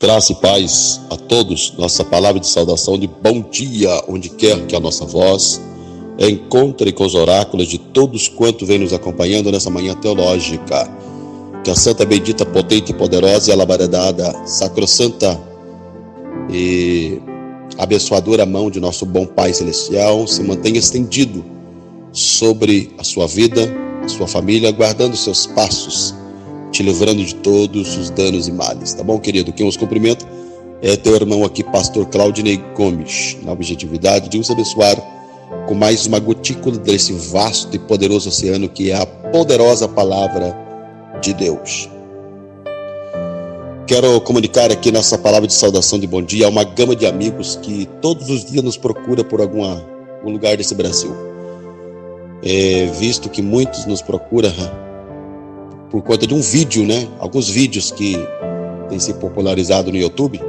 Graça e paz a todos. Nossa palavra de saudação de bom dia, onde quer que a nossa voz encontre com os oráculos de todos quanto vem nos acompanhando nessa manhã teológica. Que a santa, bendita, potente, poderosa e alabaredada, sacrossanta e abençoadora mão de nosso bom Pai Celestial se mantenha estendido sobre a sua vida, a sua família, guardando seus passos, te livrando de todos os danos e males, tá bom, querido? Quem os cumprimenta é teu irmão aqui, pastor Claudinei Gomes, na objetividade de nos abençoar com mais uma gotícula desse vasto e poderoso oceano que é a poderosa palavra de Deus. Quero comunicar aqui nessa palavra de saudação de bom dia a uma gama de amigos que todos os dias nos procura por algum lugar desse Brasil. Visto que muitos nos procuram por conta de um vídeo, né? Alguns vídeos que têm se popularizado no YouTube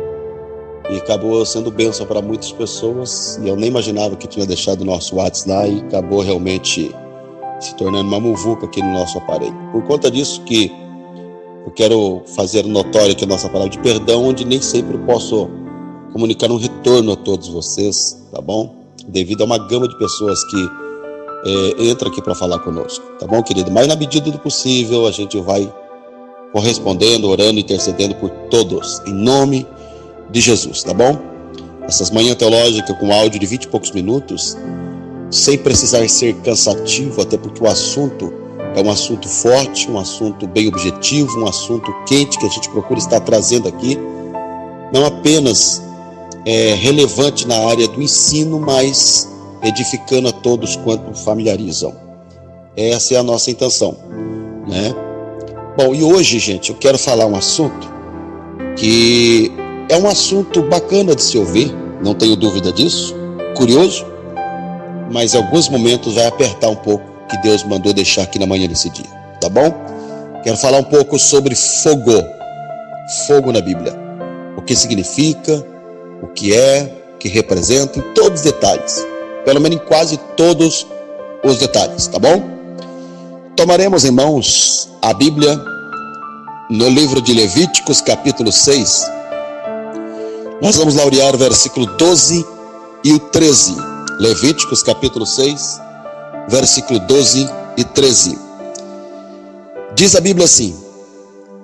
e acabou sendo bênção para muitas pessoas, e eu nem imaginava que tinha deixado o nosso WhatsApp lá e acabou realmente se tornando uma muvuca aqui no nosso aparelho. Por conta disso que eu quero fazer notório aqui a nossa palavra de perdão, onde nem sempre posso comunicar um retorno a todos vocês, tá bom? Devido a uma gama de pessoas que entra aqui para falar conosco, tá bom, querido? Mas na medida do possível a gente vai correspondendo, orando, intercedendo por todos, em nome de Jesus, tá bom? Essas manhãs teológicas com áudio de 20 e poucos minutos, sem precisar ser cansativo, até porque o assunto é um assunto forte, um assunto bem objetivo, um assunto quente que a gente procura estar trazendo aqui, não apenas relevante na área do ensino, mas edificando a todos quanto familiarizam. Essa é a nossa intenção, né? Bom, e hoje, gente, eu quero falar um assunto que é um assunto bacana de se ouvir, não tenho dúvida disso, curioso, mas em alguns momentos vai apertar um pouco que Deus mandou deixar aqui na manhã desse dia, tá bom? Quero falar um pouco sobre fogo na Bíblia, o que significa, o que representa, em todos os detalhes, pelo menos em quase todos os detalhes, tá bom? Tomaremos em mãos a Bíblia no livro de Levíticos, capítulo 6. Nós vamos laurear o versículo 12 e o 13. Levíticos, capítulo 6, versículo 12 e 13. Diz a Bíblia assim: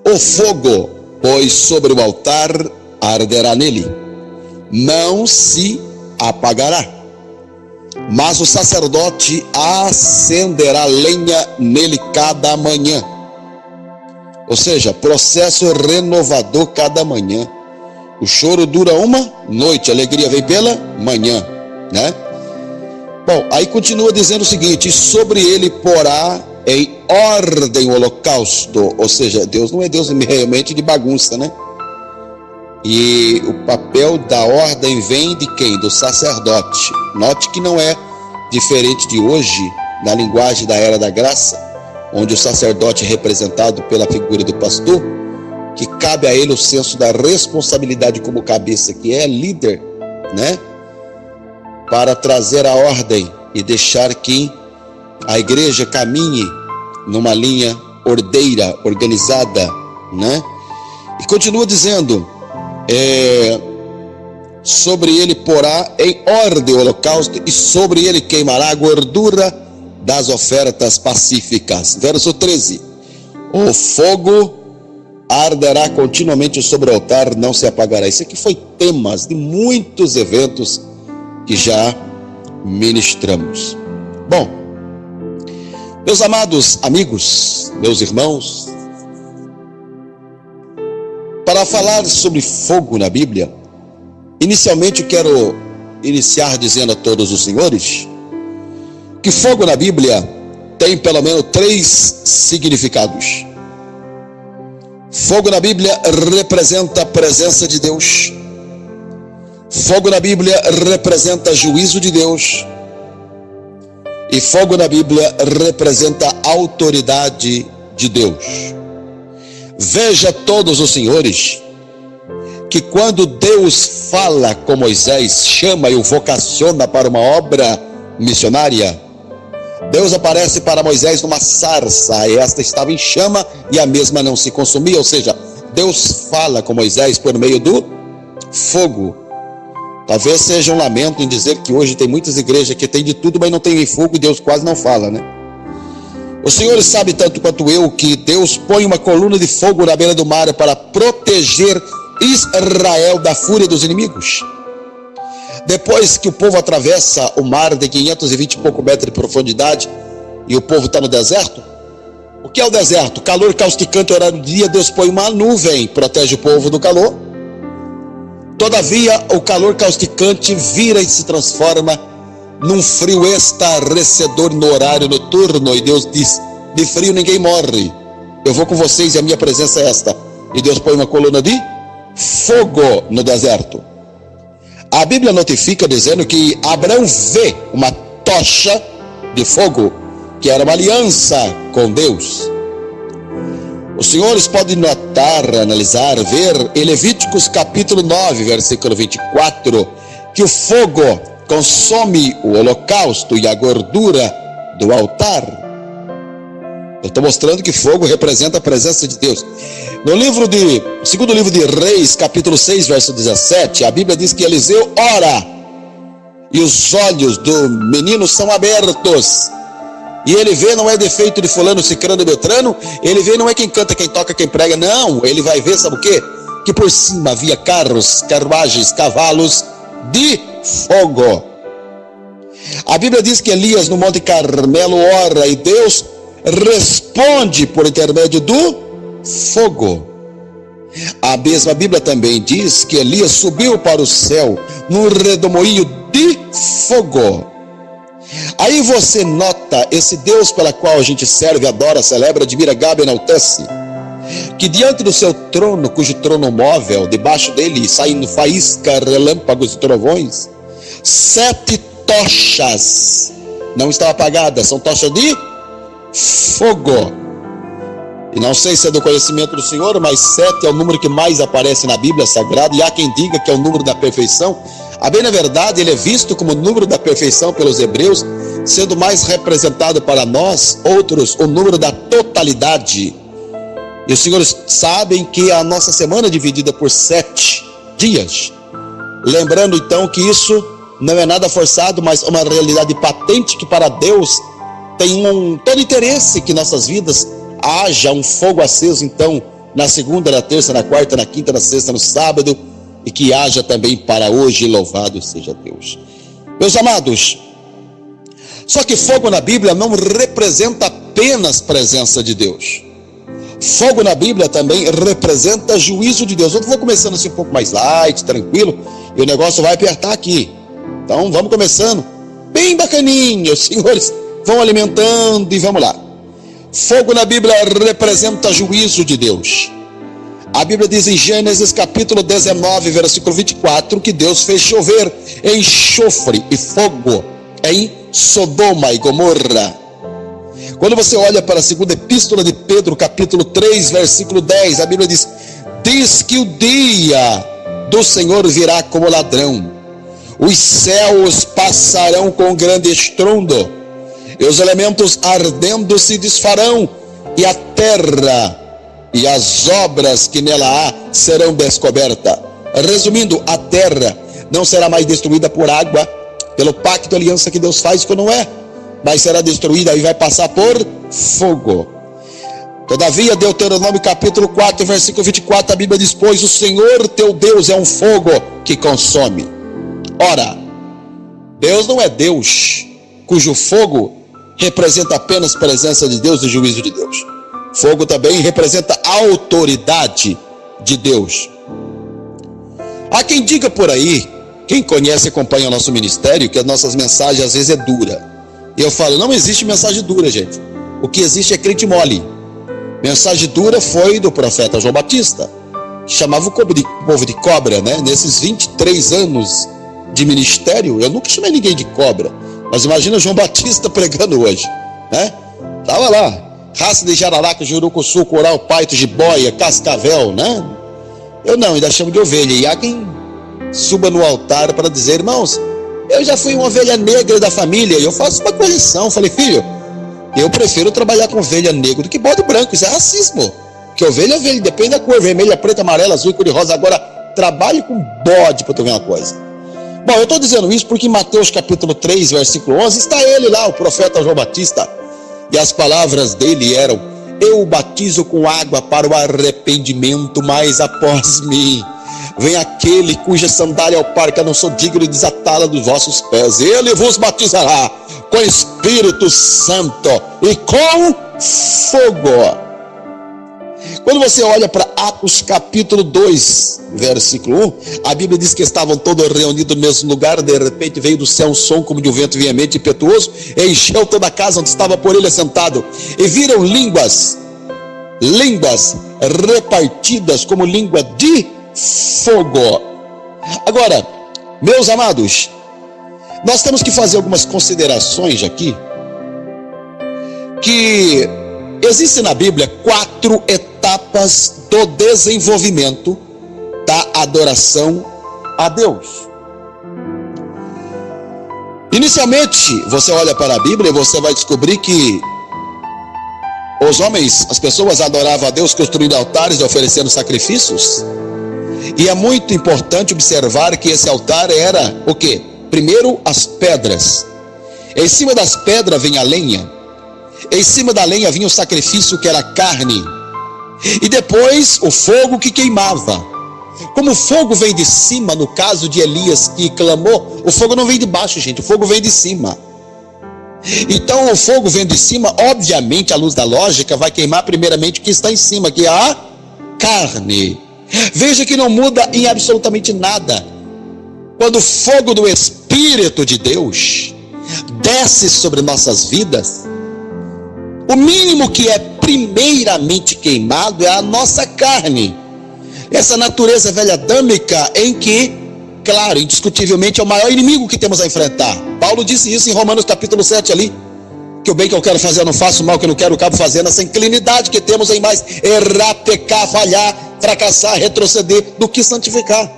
o fogo, pois, sobre o altar arderá nele, não se apagará. Mas o sacerdote acenderá lenha nele cada manhã. Ou seja, processo renovador cada manhã. O choro dura uma noite, a alegria vem pela manhã, né? Bom, aí continua dizendo o seguinte: sobre ele porá em ordem o holocausto. Ou seja, Deus não é Deus realmente de bagunça, né? E o papel da ordem vem de quem? Do sacerdote. Note que não é diferente de hoje, na linguagem da era da graça, onde o sacerdote é representado pela figura do pastor, que cabe a ele o senso da responsabilidade como cabeça, que é líder, né? Para trazer a ordem e deixar que a igreja caminhe numa linha ordeira, organizada, né? E continua dizendo: sobre ele porá em ordem o holocausto e sobre ele queimará a gordura das ofertas pacíficas. Verso 13: o fogo arderá continuamente sobre o altar, não se apagará. Isso aqui foi temas de muitos eventos que já ministramos. Bom, meus amados amigos, meus irmãos, para falar sobre fogo na Bíblia, inicialmente quero iniciar dizendo a todos os senhores que fogo na Bíblia tem pelo menos 3 significados. Fogo na Bíblia representa a presença de Deus. Fogo na Bíblia representa juízo de Deus. E fogo na Bíblia representa a autoridade de Deus. Veja todos os senhores que quando Deus fala com Moisés, chama e o vocaciona para uma obra missionária, Deus aparece para Moisés numa sarça, e esta estava em chama e a mesma não se consumia, ou seja, Deus fala com Moisés por meio do fogo. Talvez seja um lamento em dizer que hoje tem muitas igrejas que tem de tudo, mas não tem fogo, e Deus quase não fala, né? O Senhor sabe tanto quanto eu que Deus põe uma coluna de fogo na beira do mar para proteger Israel da fúria dos inimigos. Depois que o povo atravessa o mar de 520 e pouco metros de profundidade e o povo está no deserto, o que é o deserto? Calor causticante, horário do dia. Deus põe uma nuvem, protege o povo do calor. Todavia, o calor causticante vira e se transforma num frio estarrecedor no horário noturno. E Deus diz: de frio ninguém morre, eu vou com vocês e a minha presença é esta. E Deus põe uma coluna de fogo no deserto. A Bíblia notifica dizendo que Abraão vê uma tocha de fogo, que era uma aliança com Deus. Os senhores podem notar, analisar, ver em Levíticos capítulo 9, versículo 24, que o fogo consome o holocausto e a gordura do altar. Eu estou mostrando que fogo representa a presença de Deus. No segundo livro de Reis, capítulo 6, verso 17, a Bíblia diz que Eliseu ora e os olhos do menino são abertos. E ele vê, não é defeito de fulano, cicrano e beltrano. Ele vê, não é quem canta, quem toca, quem prega. Não, ele vai ver, sabe o quê? Que por cima havia carros, carruagens, cavalos de fogo. A Bíblia diz que Elias no Monte Carmelo ora e Deus responde por intermédio do fogo. A mesma Bíblia também diz que Elias subiu para o céu num redemoinho de fogo. Aí você nota esse Deus pela qual a gente serve, adora, celebra, admira, gaba, enaltece, que diante do seu trono, cujo trono móvel, debaixo dele saem faísca, relâmpagos e trovões, 7 tochas não estão apagadas, são tochas de fogo. E não sei se é do conhecimento do Senhor, mas 7 é o número que mais aparece na Bíblia Sagrada, e há quem diga que é o número da perfeição. A bem na verdade, ele é visto como o número da perfeição pelos hebreus, sendo mais representado para nós, outros, o número da totalidade. E os senhores sabem que a nossa semana é dividida por 7 dias. Lembrando então que isso não é nada forçado, mas uma realidade patente, que para Deus tem todo interesse que nossas vidas haja um fogo aceso, então, na segunda, na terça, na quarta, na quinta, na sexta, no sábado, e que haja também para hoje, louvado seja Deus. Meus amados, só que fogo na Bíblia não representa apenas presença de Deus. Fogo na Bíblia também representa juízo de Deus. Eu vou começando assim um pouco mais light, tranquilo, e o negócio vai apertar aqui. Então vamos começando bem bacaninho, os senhores vão alimentando e vamos lá. Fogo na Bíblia representa juízo de Deus. A Bíblia diz em Gênesis capítulo 19, versículo 24, que Deus fez chover enxofre e fogo em Sodoma e Gomorra. Quando você olha para a segunda epístola de Pedro, capítulo 3, versículo 10, a Bíblia diz que o dia do Senhor virá como ladrão. Os céus passarão com grande estrondo, e os elementos ardendo se desfarão, e a terra e as obras que nela há serão descobertas. Resumindo, a terra não será mais destruída por água, pelo pacto de aliança que Deus faz com Noé, mas será destruída e vai passar por fogo. Todavia, Deuteronômio capítulo 4, versículo 24, a Bíblia diz: pois o Senhor teu Deus é um fogo que consome. Ora, Deus não é Deus cujo fogo representa apenas presença de Deus e juízo de Deus. Fogo também representa a autoridade de Deus. Há quem diga por aí, quem conhece e acompanha o nosso ministério, que as nossas mensagens às vezes é dura. E eu falo, não existe mensagem dura, gente. O que existe é crente mole. Mensagem dura foi do profeta João Batista, que chamava o povo de cobra, né? Nesses 23 anos de ministério, eu nunca chamei ninguém de cobra. Mas imagina João Batista pregando hoje, né? Tava lá, raça de jararaca, jurucuçu, coral, paito, jiboia, cascavel, né? Eu não, ainda chamo de ovelha. E há quem suba no altar para dizer, irmãos, eu já fui uma ovelha negra da família. E eu faço uma correção, falei, filho, eu prefiro trabalhar com ovelha negra do que bode branco, isso é racismo. Porque ovelha é ovelha, depende da cor, vermelha, preta, amarela, azul, cor de rosa. Agora, trabalhe com bode para tu ver uma coisa. Bom, eu estou dizendo isso porque em Mateus capítulo 3, versículo 11, está ele lá, o profeta João Batista. E as palavras dele eram: eu batizo com água para o arrependimento, mas após mim vem aquele cuja sandália ao par, que eu não sou digno de desatá-la dos vossos pés. Ele vos batizará com Espírito Santo e com fogo. Quando você olha para Atos capítulo 2, versículo 1, a Bíblia diz que estavam todos reunidos no mesmo lugar. De repente veio do céu um som como de um vento veemente e impetuoso, e encheu toda a casa onde estava por ele assentado. E viram línguas repartidas como língua de fogo. Agora, meus amados, nós temos que fazer algumas considerações aqui, que existem na Bíblia 4 etapas do desenvolvimento da adoração a Deus. Inicialmente, você olha para a Bíblia e você vai descobrir que os homens, as pessoas adoravam a Deus construindo altares e oferecendo sacrifícios. E é muito importante observar que esse altar era o quê? Primeiro, as pedras. Em cima das pedras vinha a lenha. Em cima da lenha vinha o sacrifício, que era a carne. E depois o fogo que queimava. Como o fogo vem de cima, no caso de Elias que clamou, o fogo não vem de baixo, gente, o fogo vem de cima. Então o fogo vem de cima, obviamente, à luz da lógica, vai queimar primeiramente o que está em cima, que é a carne. Veja que não muda em absolutamente nada. Quando o fogo do Espírito de Deus desce sobre nossas vidas, o mínimo que é primeiramente queimado é a nossa carne. Essa natureza velha adâmica em que, claro, indiscutivelmente é o maior inimigo que temos a enfrentar. Paulo disse isso em Romanos capítulo 7 ali, que o bem que eu quero fazer eu não faço, o mal que eu não quero eu acabo fazendo. Essa inclinidade que temos em mais errar, pecar, falhar, fracassar, retroceder, do que santificar.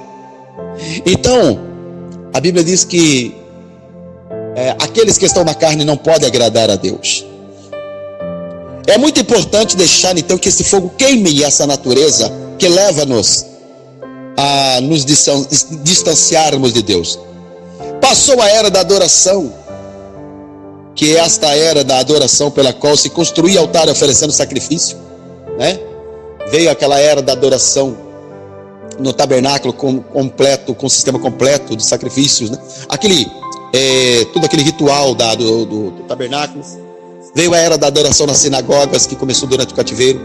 Então, a Bíblia diz que aqueles que estão na carne não podem agradar a Deus. É muito importante deixar então que esse fogo queime essa natureza que leva-nos a nos distanciarmos de Deus. Passou a era da adoração, que é esta era da adoração pela qual se construía altar oferecendo sacrifício, né? Veio aquela era da adoração no tabernáculo completo, com sistema completo de sacrifícios, né? Todo aquele ritual do tabernáculo. Veio a era da adoração nas sinagogas, que começou durante o cativeiro.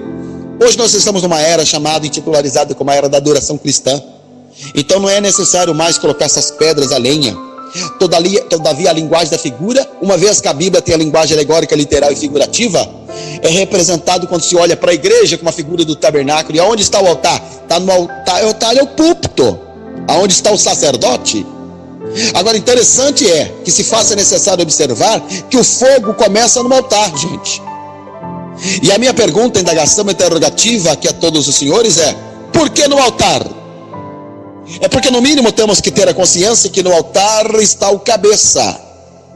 Hoje nós estamos numa era chamada e titularizada como a era da adoração cristã. Então não é necessário mais colocar essas pedras a lenha. Todavia a linguagem da figura, uma vez que a Bíblia tem a linguagem alegórica, literal e figurativa, é representado quando se olha para a igreja com a figura do tabernáculo. E aonde está o altar? Está no altar, o altar é o púlpito. Aonde está o sacerdote? Agora, interessante é que se faça necessário observar que o fogo começa no altar, gente. E a minha pergunta, indagação, interrogativa aqui a todos os senhores é: por que no altar? É porque no mínimo temos que ter a consciência que no altar está o cabeça.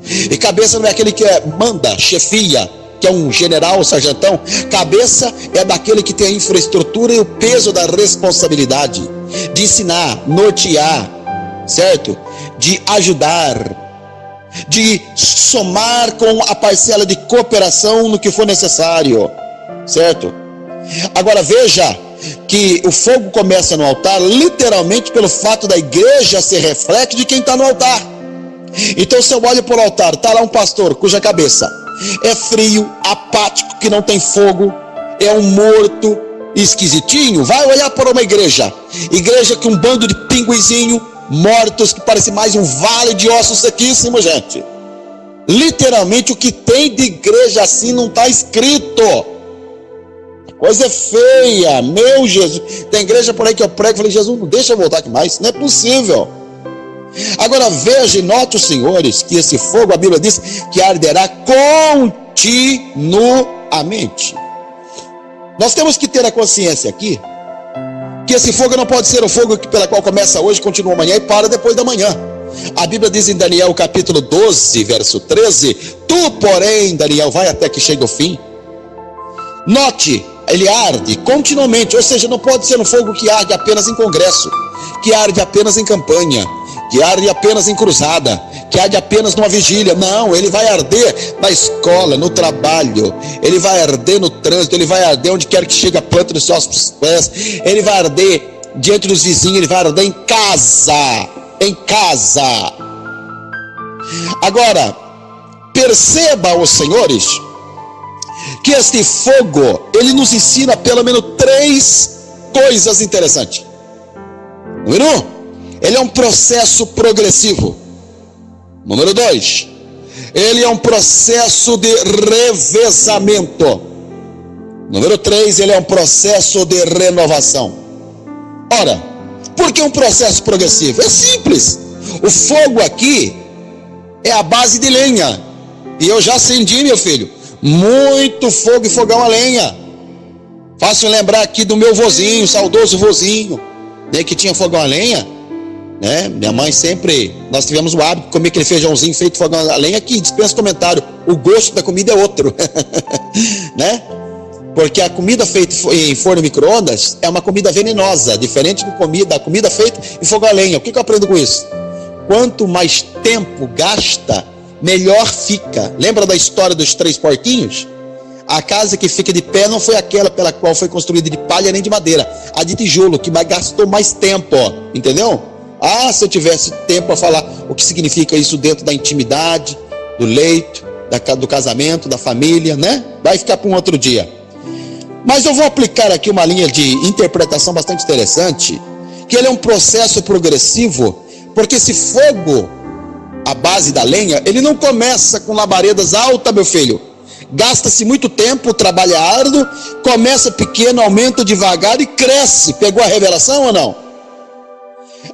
E cabeça não é aquele que manda, chefia, que é um general, sargentão. Cabeça é daquele que tem a infraestrutura e o peso da responsabilidade de ensinar, nortear, certo? De ajudar, de somar com a parcela de cooperação no que for necessário, certo? Agora veja que o fogo começa no altar literalmente pelo fato da igreja ser reflexo de quem está no altar. Então se eu olho para o altar, está lá um pastor cuja cabeça é frio, apático, que não tem fogo, é um morto esquisitinho, vai olhar para uma igreja com um bando de pinguizinho mortos, que parece mais um vale de ossos sequíssimos, gente. Literalmente o que tem de igreja assim não está escrito. Coisa feia, meu Jesus. Tem igreja por aí que eu prego e falei: Jesus, não deixa eu voltar aqui mais, não é possível. Agora veja e note, os senhores, que esse fogo, a Bíblia diz que arderá continuamente. Nós temos que ter a consciência aqui que esse fogo não pode ser o fogo pela qual começa hoje, continua amanhã e para depois da manhã. A Bíblia diz em Daniel capítulo 12, verso 13: tu, porém, Daniel, vai até que chegue o fim. Note ele arde continuamente, ou seja, não pode ser um fogo que arde apenas em congresso, que arde apenas em campanha, que arde apenas em cruzada, que arde apenas numa vigília. Não, ele vai arder na escola, no trabalho, ele vai arder no trânsito, ele vai arder onde quer que chegue a planta dos seus pés, ele vai arder diante dos vizinhos, ele vai arder em casa, em casa. Agora, perceba, os senhores, que este fogo, ele nos ensina pelo menos 3 coisas interessantes. Número 1, ele é um processo progressivo. Número 2, ele é um processo de revezamento. Número 3, ele é um processo de renovação. Ora, por que um processo progressivo? É simples. O fogo aqui é a base de lenha. E eu já acendi, meu filho, muito fogo e fogão a lenha. Fácil lembrar aqui do meu vozinho, saudoso vozinho, né, que tinha fogão a lenha, né? Minha mãe sempre, nós tivemos o hábito de comer aquele feijãozinho feito fogão a lenha, que dispensa comentário, o gosto da comida é outro, né? Porque a comida feita em forno micro-ondas é uma comida venenosa, diferente da comida feita em fogão a lenha. O que eu aprendo com isso? Quanto mais tempo gasta, melhor fica. Lembra da história dos 3 porquinhos? A casa que fica de pé não foi aquela pela qual foi construída de palha nem de madeira, a de tijolo, que gastou mais tempo, entendeu? Ah, se eu tivesse tempo para falar o que significa isso dentro da intimidade, do leito, do casamento, da família, né? Vai ficar para um outro dia. Mas eu vou aplicar aqui uma linha de interpretação bastante interessante, que ele é um processo progressivo, porque esse fogo, a base da lenha, ele não começa com labaredas altas, meu filho. Gasta-se muito tempo, trabalha árduo, começa pequeno, aumenta devagar e cresce. Pegou a revelação ou não?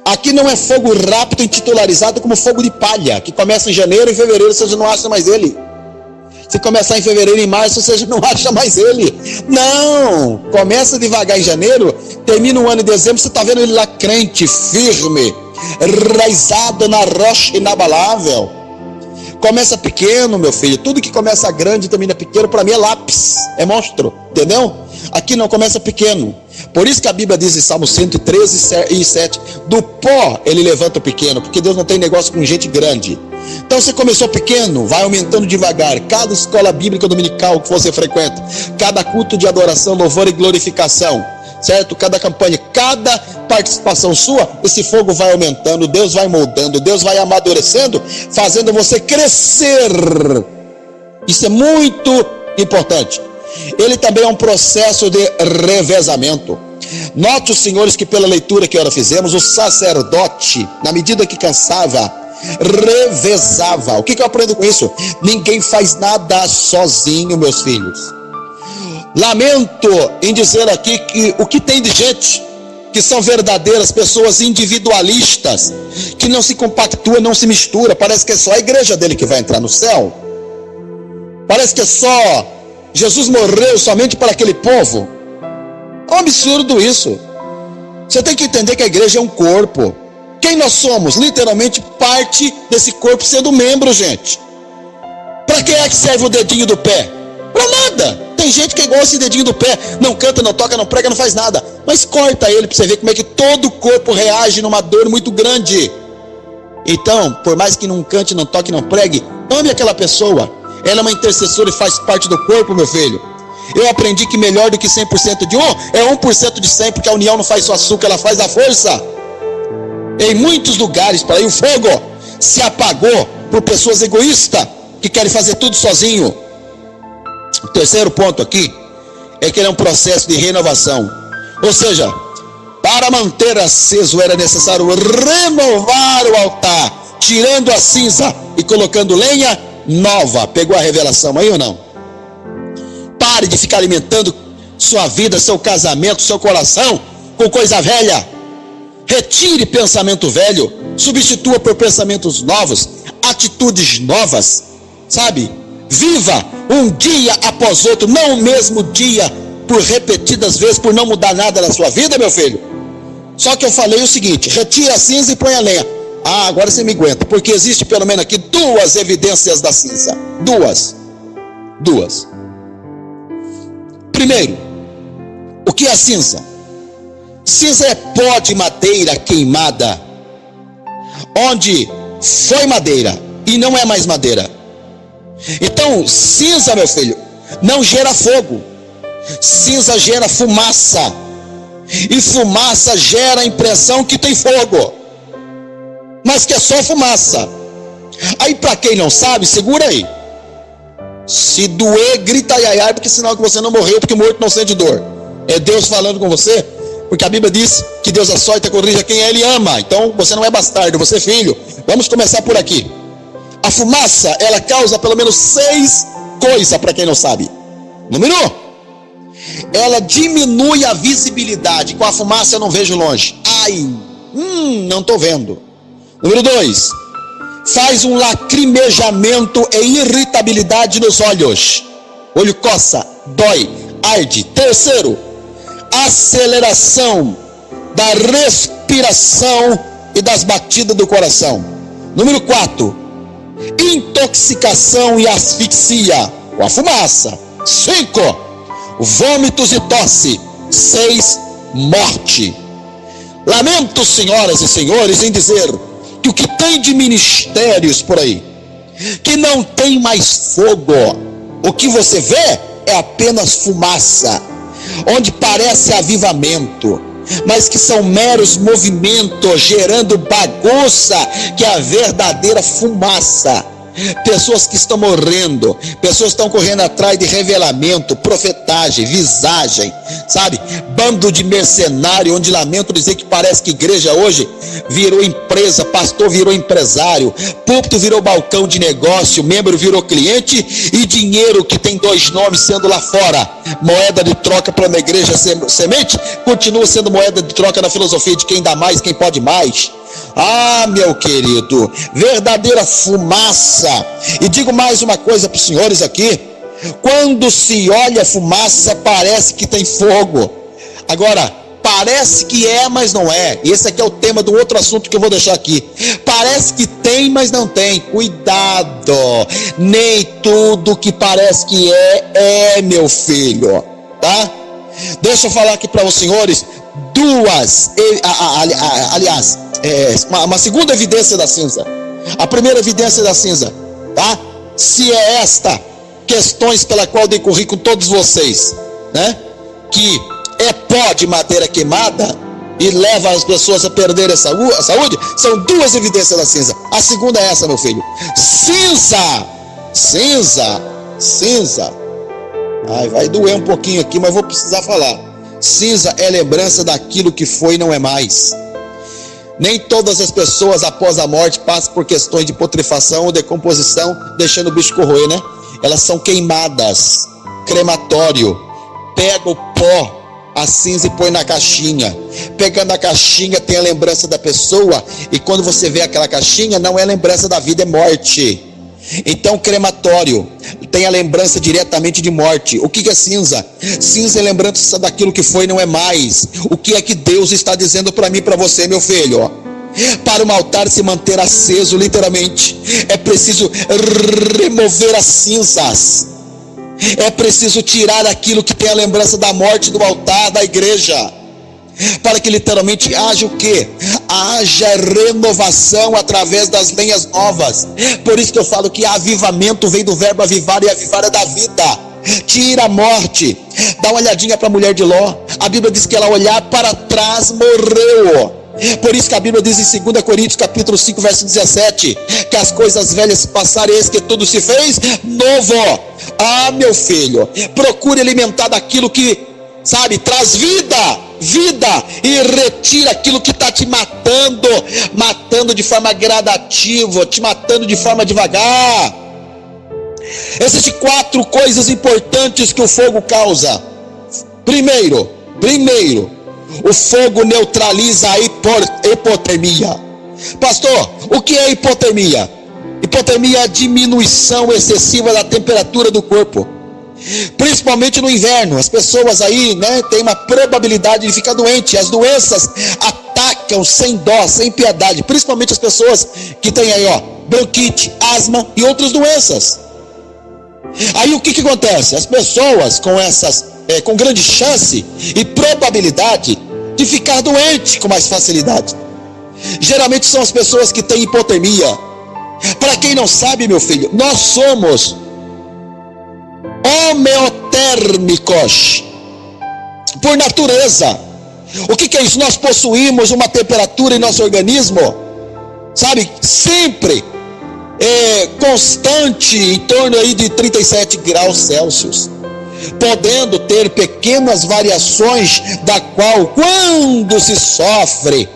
Aqui não é fogo rápido intitularizado como fogo de palha, que começa em janeiro e fevereiro, você já não acha mais ele. Se começar em fevereiro e março, você já não acha mais ele. Não, começa devagar em janeiro, termina o ano em dezembro, você está vendo ele lá crente, firme, enraizado na rocha inabalável. Começa pequeno, meu filho. Tudo que começa grande e termina pequeno, para mim é lápis, é monstro, entendeu? Aqui não, começa pequeno. Por isso que a Bíblia diz em Salmo 113:7, do pó ele levanta o pequeno, porque Deus não tem negócio com gente grande. Então você começou pequeno, vai aumentando devagar. Cada escola bíblica dominical que você frequenta, cada culto de adoração, louvor e glorificação, certo? Cada campanha, cada participação sua, esse fogo vai aumentando, Deus vai moldando, Deus vai amadurecendo, fazendo você crescer. Isso é muito importante. Ele também é um processo de revezamento. Note, os senhores, que pela leitura que ora fizemos, o sacerdote, na medida que cansava, revezava. O que eu aprendo com isso? Ninguém faz nada sozinho, meus filhos. Lamento em dizer aqui que o que tem de gente que são verdadeiras pessoas individualistas, que não se compactua, não se mistura. Parece que é só a igreja dele que vai entrar no céu. Parece que é só Jesus morreu somente para aquele povo. É um absurdo isso. Você tem que entender que a igreja é um corpo. Quem nós somos? Literalmente parte desse corpo, sendo membro, gente. Para que é que serve o dedinho do pé? Para nada. Tem gente que é igual esse dedinho do pé, não canta, não toca, não prega, não faz nada, mas corta ele para você ver como é que todo o corpo reage numa dor muito grande. Então, por mais que não cante, não toque, não pregue, ame aquela pessoa. Ela é uma intercessora e faz parte do corpo, meu filho. Eu aprendi que melhor do que 100% de um é 1% de 100, porque a união não faz só açúcar, ela faz a força. Em muitos lugares, para aí o fogo se apagou por pessoas egoístas que querem fazer tudo sozinho. O terceiro ponto aqui é que ele é um processo de renovação. Ou seja, para manter aceso era necessário renovar o altar, tirando a cinza e colocando lenha nova. Pegou a revelação aí ou não? Pare de ficar alimentando sua vida, seu casamento, seu coração com coisa velha. Retire pensamento velho, substitua por pensamentos novos, atitudes novas, sabe? Viva um dia após outro, não o mesmo dia, por repetidas vezes, por não mudar nada na sua vida, meu filho. Só que eu falei o seguinte: retira a cinza e põe a lenha. Ah, agora você me aguenta, porque existe pelo menos aqui 2 evidências da cinza. Duas. Primeiro, O que é cinza? Cinza é pó de madeira queimada, onde foi madeira e não é mais madeira. Então, cinza, meu filho, não gera fogo. Cinza gera fumaça. E fumaça gera a impressão que tem fogo, mas que é só fumaça. Aí, para quem não sabe, segura aí. Se doer, grita ai, ai, ai, porque sinal que você não morreu, porque morto não sente dor. É Deus falando com você, porque a Bíblia diz que Deus açoita e corrige a quem Ele ama. Então, você não é bastardo, você é filho. Vamos começar por aqui. A fumaça, ela causa pelo menos 6 coisas, para quem não sabe. Número 1. Ela diminui a visibilidade. Com a fumaça eu não vejo longe. Ai, não estou vendo. Número 2. Faz um lacrimejamento e irritabilidade nos olhos. Olho coça, dói, arde. 3. Aceleração da respiração e das batidas do coração. Número 4. Intoxicação e asfixia com a fumaça. 5. Vômitos e tosse. 6. Morte. Lamento, senhoras e senhores, em dizer que o que tem de ministérios por aí, que não tem mais fogo, o que você vê é apenas fumaça, onde parece avivamento, mas que são meros movimentos gerando bagunça, que é a verdadeira fumaça. Pessoas que estão morrendo, pessoas que estão correndo atrás de revelamento, profetagem, visagem, sabe? Bando de mercenário, onde lamento dizer que parece que igreja hoje virou empresa, pastor virou empresário, púlpito virou balcão de negócio, membro virou cliente, e dinheiro que tem 2 nomes sendo lá fora, moeda de troca para uma igreja semente, continua sendo moeda de troca na filosofia de quem dá mais, quem pode mais. Ah, meu querido, verdadeira fumaça. E digo mais uma coisa para os senhores aqui: quando se olha fumaça, parece que tem fogo. Agora, parece que é, mas não é. E esse aqui é o tema do outro assunto que eu vou deixar aqui. Parece que tem, mas não tem. Cuidado, nem tudo que parece que é, meu filho, tá? Deixa eu falar aqui para os senhores uma segunda evidência da cinza. A primeira evidência da cinza, tá? Se é esta questões pela qual decorri com todos vocês, né? Que é pó de madeira queimada e leva as pessoas a perderem a saúde, são 2 evidências da cinza. A segunda é essa, meu filho: cinza. Ai, vai doer um pouquinho aqui, mas vou precisar falar. Cinza é lembrança daquilo que foi e não é mais. Nem todas as pessoas após a morte passam por questões de putrefação ou decomposição, deixando o bicho corroer, né? Elas são queimadas. Crematório. Pega o pó, a cinza, e põe na caixinha. Pegando a caixinha tem a lembrança da pessoa, e quando você vê aquela caixinha, não é lembrança da vida, é morte. Então, crematório tem a lembrança diretamente de morte. O que é cinza? Cinza é lembrança daquilo que foi e não é mais. O que é que Deus está dizendo para mim e para você, meu filho? Para um altar se manter aceso, literalmente, é preciso remover as cinzas. É preciso tirar aquilo que tem a lembrança da morte do altar da igreja, para que literalmente haja o quê? Haja renovação através das lenhas novas. Por isso que eu falo que avivamento vem do verbo avivar, e avivar é da vida. Tira a morte. Dá uma olhadinha para a mulher de Ló. A Bíblia diz que ela, olhar para trás, morreu. Por isso que a Bíblia diz em 2 Coríntios capítulo 5 verso 17, que as coisas velhas passaram, eis que tudo se fez novo. Ah, meu filho, procure alimentar daquilo que, sabe, traz vida, e retira aquilo que está te matando de forma gradativa, te matando de forma devagar. Existem 4 coisas importantes que o fogo causa. Primeiro, o fogo neutraliza a hipotermia. Pastor, o que é hipotermia? Hipotermia é a diminuição excessiva da temperatura do corpo. Principalmente no inverno, as pessoas aí, né, têm uma probabilidade de ficar doente. As doenças atacam sem dó, sem piedade, principalmente as pessoas que têm aí, bronquite, asma e outras doenças. Aí o que acontece? As pessoas com com grande chance e probabilidade de ficar doente com mais facilidade. Geralmente são as pessoas que têm hipotermia. Para quem não sabe, meu filho, nós somos homeotérmicos por natureza. O que é isso? Nós possuímos uma temperatura em nosso organismo, sabe, sempre constante, em torno aí de 37 graus Celsius, podendo ter pequenas variações, da qual, quando se sofre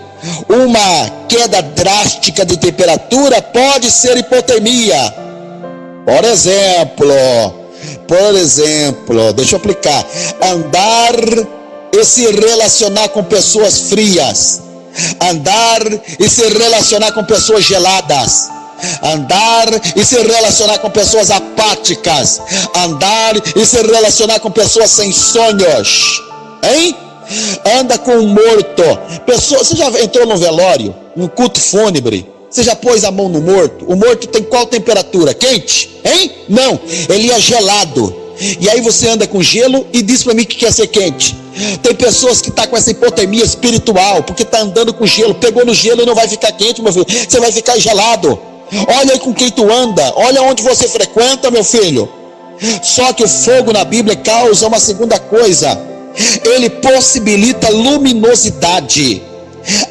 uma queda drástica de temperatura, pode ser hipotermia. Por exemplo, deixa eu aplicar: andar e se relacionar com pessoas frias, andar e se relacionar com pessoas geladas, andar e se relacionar com pessoas apáticas, andar e se relacionar com pessoas sem sonhos, hein? Anda com um morto. Você já entrou no velório, num culto fúnebre? Você já pôs a mão no morto? O morto tem qual temperatura? Quente? Hein? Não, ele é gelado. E aí você anda com gelo e diz para mim que quer ser quente. Tem pessoas que estão com essa hipotermia espiritual, porque está andando com gelo. Pegou no gelo e não vai ficar quente, meu filho. Você vai ficar gelado. Olha aí com quem tu anda. Olha onde você frequenta, meu filho. Só que o fogo na Bíblia causa uma segunda coisa: ele possibilita luminosidade.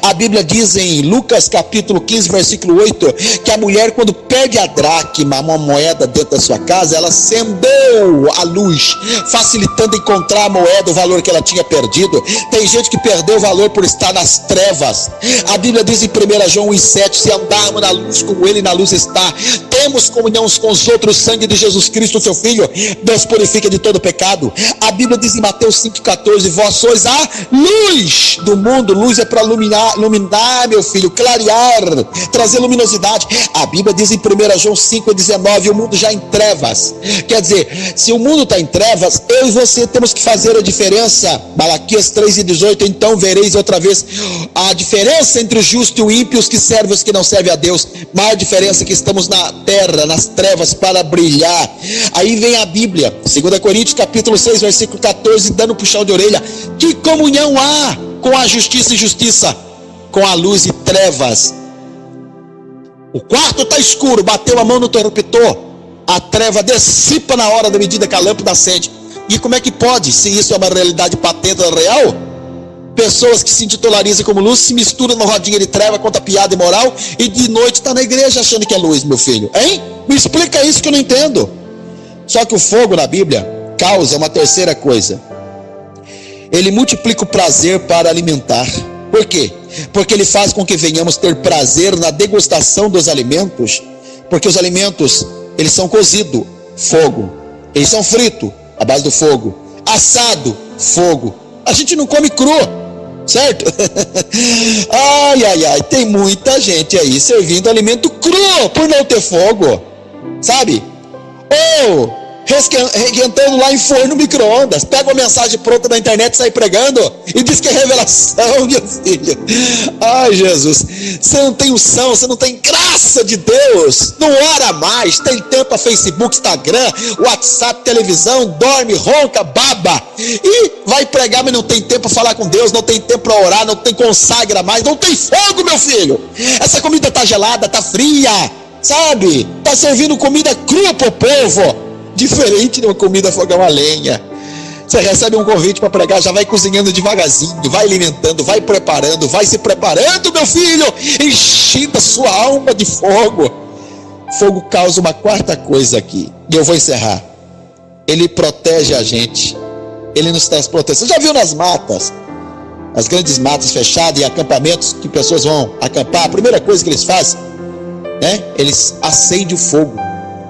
A Bíblia diz em Lucas capítulo 15, versículo 8, que a mulher, quando perde a dracma, uma moeda dentro da sua casa, ela acendeu a luz, facilitando encontrar a moeda, o valor que ela tinha perdido. Tem gente que perdeu o valor por estar nas trevas. A Bíblia diz em 1 João 1,7: se andarmos na luz como ele na luz está, temos comunhão uns com os outros, o sangue de Jesus Cristo, seu Filho, Deus purifica de todo pecado. A Bíblia diz em Mateus 5,14: vós sois a luz do mundo. Luz é para iluminar, meu filho, clarear, trazer luminosidade. A Bíblia diz em 1 João 5,19: o mundo já em trevas. Quer dizer, se o mundo está em trevas, eu e você temos que fazer a diferença. Malaquias 3,18: então vereis outra vez a diferença entre o justo e o ímpio, os que servem e os que não servem a Deus. Maior diferença é que estamos na terra, nas trevas, para brilhar. Aí vem a Bíblia, 2 Coríntios capítulo 6, versículo 14, dando puxão de orelha: que comunhão há com a justiça e justiça, com a luz e trevas? O quarto está escuro, bateu a mão no interruptor, a treva dissipa na hora da medida que a lâmpada acende. E como é que pode, se isso é uma realidade patente real? Pessoas que se titularizam como luz se misturam numa rodinha de treva, conta piada imoral, e de noite está na igreja achando que é luz, meu filho, hein? Me explica isso que eu não entendo. Só que o fogo na Bíblia causa uma terceira coisa: ele multiplica o prazer para alimentar. Por quê? Porque ele faz com que venhamos ter prazer na degustação dos alimentos. Porque os alimentos, eles são cozidos, fogo. Eles são fritos, à base do fogo. Assado, fogo. A gente não come cru, certo? Ai, tem muita gente aí servindo alimento cru por não ter fogo, sabe? Ou requentando lá em forno micro-ondas. Pega uma mensagem pronta da internet e sai pregando e diz que é revelação, meu filho. Ai, Jesus, você não tem unção, você não tem graça de Deus, não ora mais, tem tempo para Facebook, Instagram, WhatsApp, televisão, dorme, ronca, baba, e vai pregar, mas não tem tempo para falar com Deus, não tem tempo para orar, não tem consagra mais, não tem fogo, meu filho. Essa comida tá gelada, tá fria, sabe? Tá servindo comida crua pro povo. Diferente de uma comida fogão a lenha. Você recebe um convite para pregar, já vai cozinhando devagarzinho, vai alimentando, vai preparando, vai se preparando, meu filho, enchendo a sua alma de fogo. Fogo causa uma quarta coisa aqui, e eu vou encerrar: ele protege a gente, ele nos traz proteção. Você já viu nas matas, as grandes matas fechadas e acampamentos que pessoas vão acampar? A primeira coisa que eles fazem, né? Eles acendem o fogo,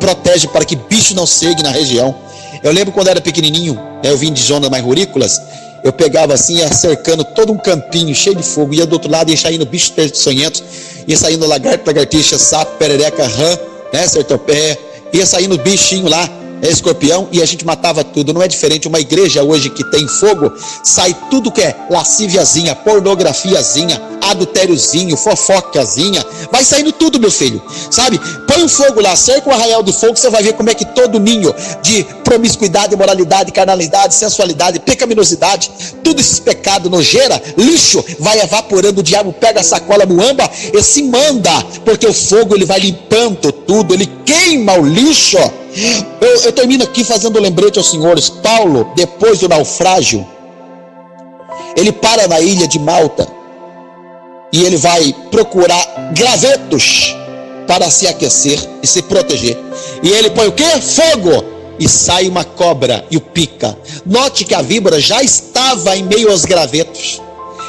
protege para que bicho não chegue na região. Eu lembro quando era pequenininho, eu vim de zonas mais rurícolas, eu pegava assim, ia cercando todo um campinho cheio de fogo, ia do outro lado, ia saindo bichos peçonhentos, ia saindo lagarto, lagartixa, sapo, perereca, rã, né, sertopé, ia saindo bichinho lá, escorpião, e a gente matava tudo. Não é diferente. Uma igreja hoje que tem fogo, sai tudo que é lasciviazinha, pornografiazinha, adultériozinho, fofocazinha, vai saindo tudo, meu filho, sabe? Põe um fogo lá, cerca um arraial de fogo, você vai ver como é que todo ninho de promiscuidade, imoralidade, carnalidade, sensualidade, pecaminosidade, tudo esses pecados, nojeira, lixo, vai evaporando. O diabo pega a sacola muamba e se manda, porque o fogo ele vai limpando tudo, ele queima o lixo. Eu termino aqui fazendo um lembrete aos senhores. Paulo, depois do naufrágio, ele para na ilha de Malta e ele vai procurar gravetos para se aquecer e se proteger. E ele põe o quê? Fogo! E sai uma cobra e o pica. Note que a víbora já estava em meio aos gravetos.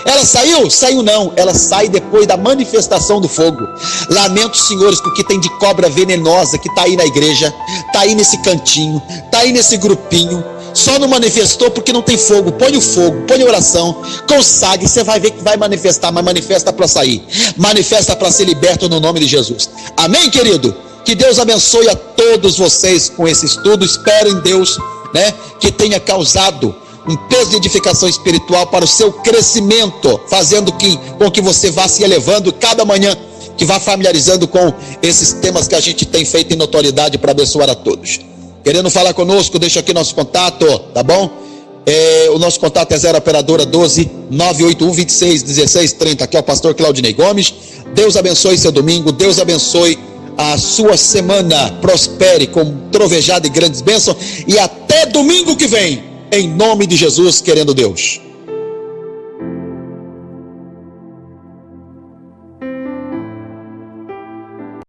Ela saiu? Saiu não. Ela sai depois da manifestação do fogo. Lamento, senhores, porque tem de cobra venenosa que está aí na igreja, está aí nesse cantinho, está aí nesse grupinho. Só não manifestou porque não tem fogo. Põe o fogo, põe a oração, consagre, você vai ver que vai manifestar, mas manifesta para sair, manifesta para ser liberto no nome de Jesus. Amém, querido? Que Deus abençoe a todos vocês com esse estudo. Espero em Deus, né, que tenha causado um peso de edificação espiritual para o seu crescimento, fazendo com que você vá se elevando cada manhã, que vá familiarizando com esses temas que a gente tem feito em notoriedade para abençoar a todos. Querendo falar conosco, deixa aqui nosso contato, tá bom? O nosso contato é 0 operadora 12 981 26 16 30. Aqui é o pastor Claudinei Gomes. Deus abençoe seu domingo, Deus abençoe a sua semana, prospere com trovejada e grandes bênçãos, e até domingo que vem, em nome de Jesus, querendo Deus.